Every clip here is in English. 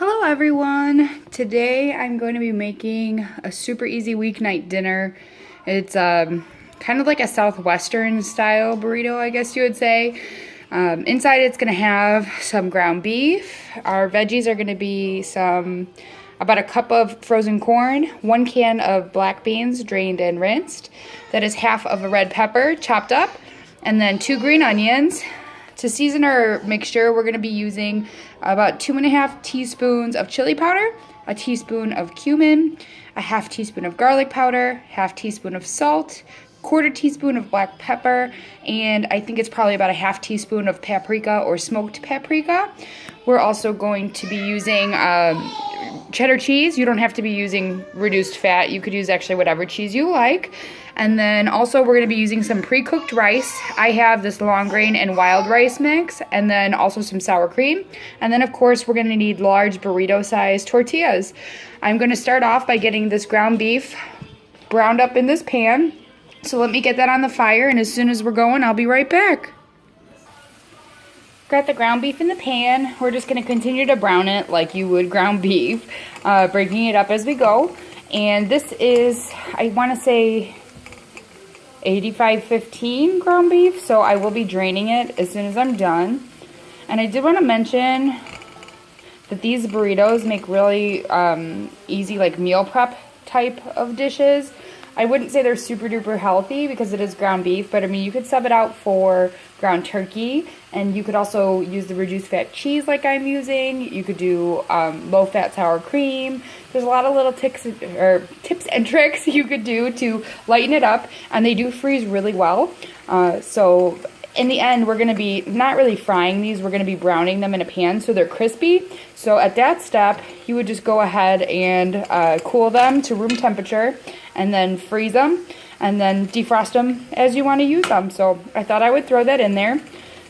Hello everyone! Today I'm going to be making a super easy weeknight dinner. It's kind of like a Southwestern style burrito, I guess you would say. Inside it's going to have some ground beef. Our veggies are going to be about a cup of frozen corn, 1 can of black beans drained and rinsed. That is half of a red pepper chopped up, and then 2 green onions. To season our mixture, we're going to be using about 2½ teaspoons of chili powder, a teaspoon of cumin, a ½ teaspoon of garlic powder, ½ teaspoon of salt, 1/4 teaspoon of black pepper, and I think it's probably about a ½ teaspoon of paprika or smoked paprika. We're also going to be using cheddar cheese. You don't have to be using reduced fat. You could use actually whatever cheese you like. And then also we're going to be using some pre-cooked rice. I have this long grain and wild rice mix, and then also some sour cream. And then of course we're going to need large burrito sized tortillas. I'm going to start off by getting this ground beef browned up in this pan. So let me get that on the fire, and as soon as we're going, I'll be right back. Got the ground beef in the pan. We're just going to continue to brown it like you would ground beef, breaking it up as we go. And this is, I want to say, 85-15 ground beef, so I will be draining it as soon as I'm done. And I did want to mention that these burritos make really easy like meal prep type of dishes. I wouldn't say they're super duper healthy because it is ground beef, but I mean you could sub it out for ground turkey, and you could also use the reduced fat cheese like I'm using. You could do low fat sour cream. There's a lot of little tips and tricks you could do to lighten it up, and they do freeze really well. So in the end, we're going to be not really frying these, we're going to be browning them in a pan so they're crispy. So at that step, you would just go ahead and cool them to room temperature, and then freeze them, and then defrost them as you want to use them. So I thought I would throw that in there.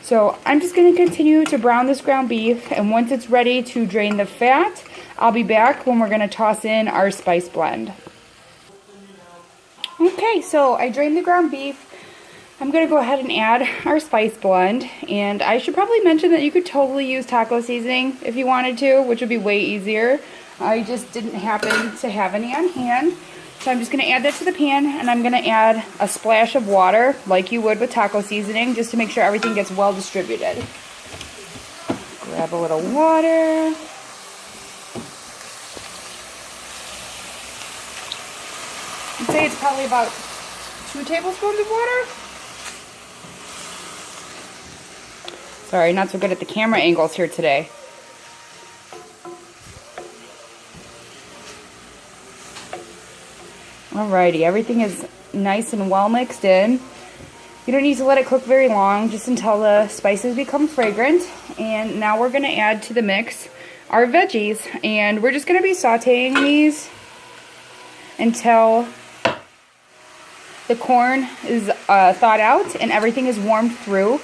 So I'm just going to continue to brown this ground beef, and once it's ready to drain the fat, I'll be back when we're going to toss in our spice blend. Okay, so I drained the ground beef. I'm going to go ahead and add our spice blend, and I should probably mention that you could totally use taco seasoning if you wanted to, which would be way easier. I just didn't happen to have any on hand. So I'm just going to add that to the pan, and I'm going to add a splash of water like you would with taco seasoning, just to make sure everything gets well distributed. Grab a little water. I'd say it's probably about 2 tablespoons of water. Sorry, not so good at the camera angles here today. Alrighty, everything is nice and well mixed in. You don't need to let it cook very long, just until the spices become fragrant. And now we're going to add to the mix our veggies. And we're just going to be sauteing these until the corn is thawed out and everything is warmed through.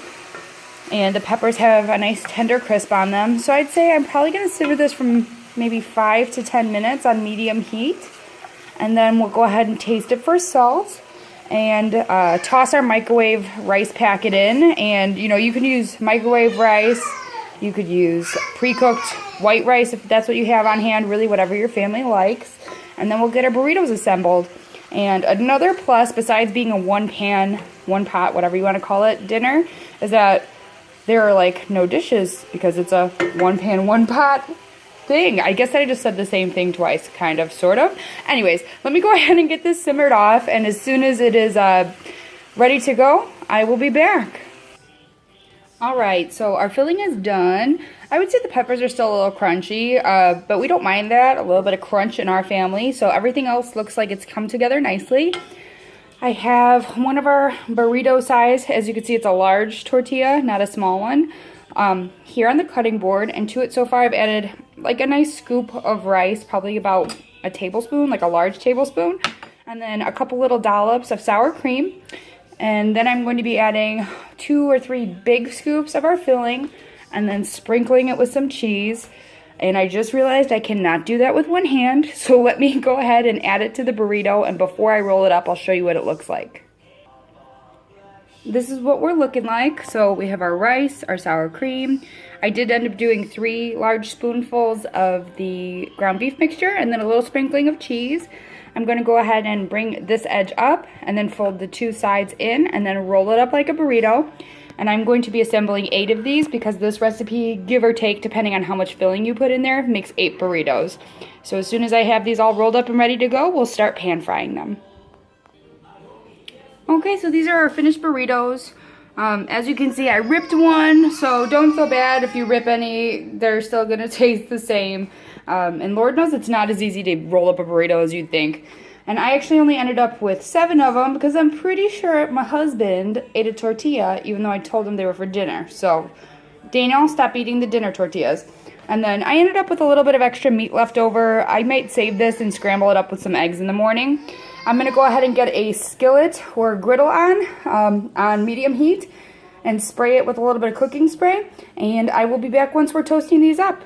And the peppers have a nice tender crisp on them. So I'd say I'm probably going to simmer this from maybe 5 to 10 minutes on medium heat. And then we'll go ahead and taste it for salt, and toss our microwave rice packet in. And you know, you can use microwave rice, you could use pre-cooked white rice if that's what you have on hand, really whatever your family likes. And then we'll get our burritos assembled. And another plus, besides being a one pan, one pot, whatever you want to call it, dinner, is that there are like no dishes because it's a one pan, one pot thing. I guess I just said the same thing twice, kind of, sort of. Anyways, let me go ahead and get this simmered off, and as soon as it is ready to go, I will be back. Alright, so our filling is done. I would say the peppers are still a little crunchy, but we don't mind that, a little bit of crunch in our family, so everything else looks like it's come together nicely. I have one of our burrito size, as you can see it's a large tortilla, not a small one, here on the cutting board, and to it so far I've added like a nice scoop of rice, probably about a tablespoon, like a large tablespoon, and then a couple little dollops of sour cream. And then I'm going to be adding 2 or 3 big scoops of our filling, and then sprinkling it with some cheese. And I just realized I cannot do that with one hand, so let me go ahead and add it to the burrito, and before I roll it up I'll show you what it looks like. this is what we're looking like. So we have our rice, our sour cream. I did end up doing 3 large spoonfuls of the ground beef mixture and then a little sprinkling of cheese. I'm going to go ahead and bring this edge up and then fold the 2 sides in and then roll it up like a burrito. And I'm going to be assembling 8 of these because this recipe, give or take, depending on how much filling you put in there, makes 8 burritos. So as soon as I have these all rolled up and ready to go, we'll start pan frying them. Okay, so these are our finished burritos. As you can see, I ripped one, so don't feel bad if you rip any. They're still going to taste the same. And Lord knows it's not as easy to roll up a burrito as you'd think. And I actually only ended up with 7 of them because I'm pretty sure my husband ate a tortilla even though I told him they were for dinner. So, Daniel, stop eating the dinner tortillas. And then I ended up with a little bit of extra meat left over. I might save this and scramble it up with some eggs in the morning. I'm going to go ahead and get a skillet or a griddle on medium heat and spray it with a little bit of cooking spray. And I will be back once we're toasting these up.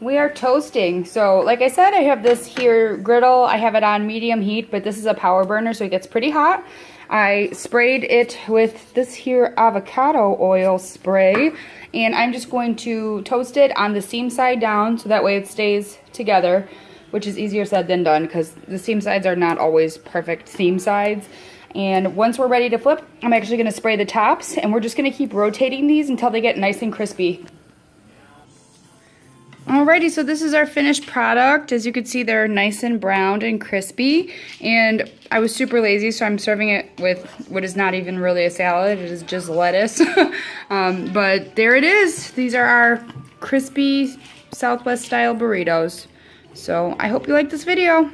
We are toasting. So like I said, I have this here griddle. I have it on medium heat, but this is a power burner, so it gets pretty hot. I sprayed it with this here avocado oil spray, and I'm just going to toast it on the seam side down so that way it stays together, which is easier said than done because the seam sides are not always perfect seam sides. And once we're ready to flip, I'm actually going to spray the tops, and we're just going to keep rotating these until they get nice and crispy. Alrighty, so this is our finished product. As you can see, they're nice and browned and crispy. And I was super lazy, so I'm serving it with what is not even really a salad. It is just lettuce. But there it is. These are our crispy Southwest style burritos. So I hope you like this video.